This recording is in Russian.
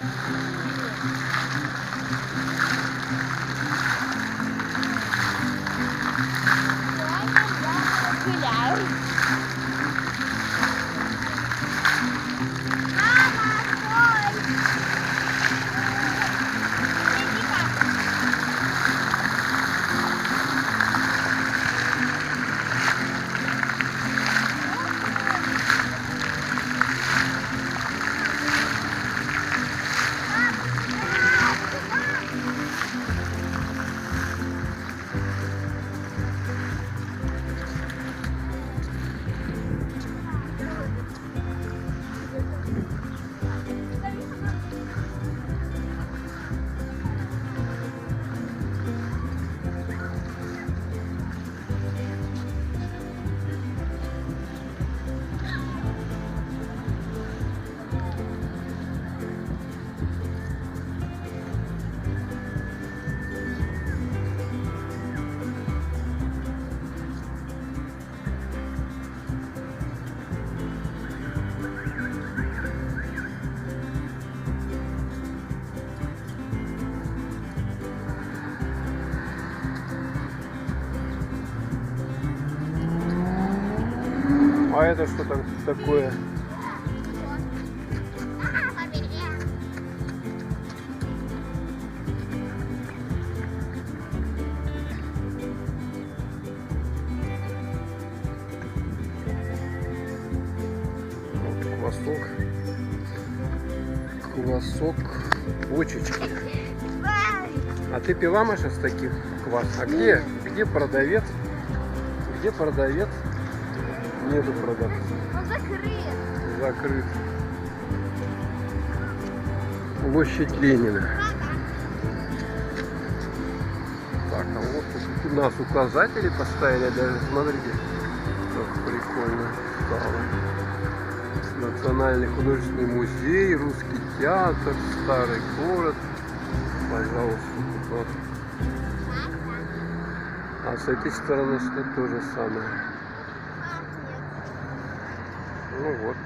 Гуляю. А это что там такое? Квасок. Квасок. Почечки. А ты пила, Маша, с таких квас? А где продавец? Где продавец? Нету продавца. Он закрыт. Закрыт. Площадь Ленина. Так, а вот тут у нас указатели поставили даже, смотрите, как прикольно стало. Национальный художественный музей, русский театр, старый город. Пожалуйста, тут вот. А с этой стороны что то же самое. Ну вот.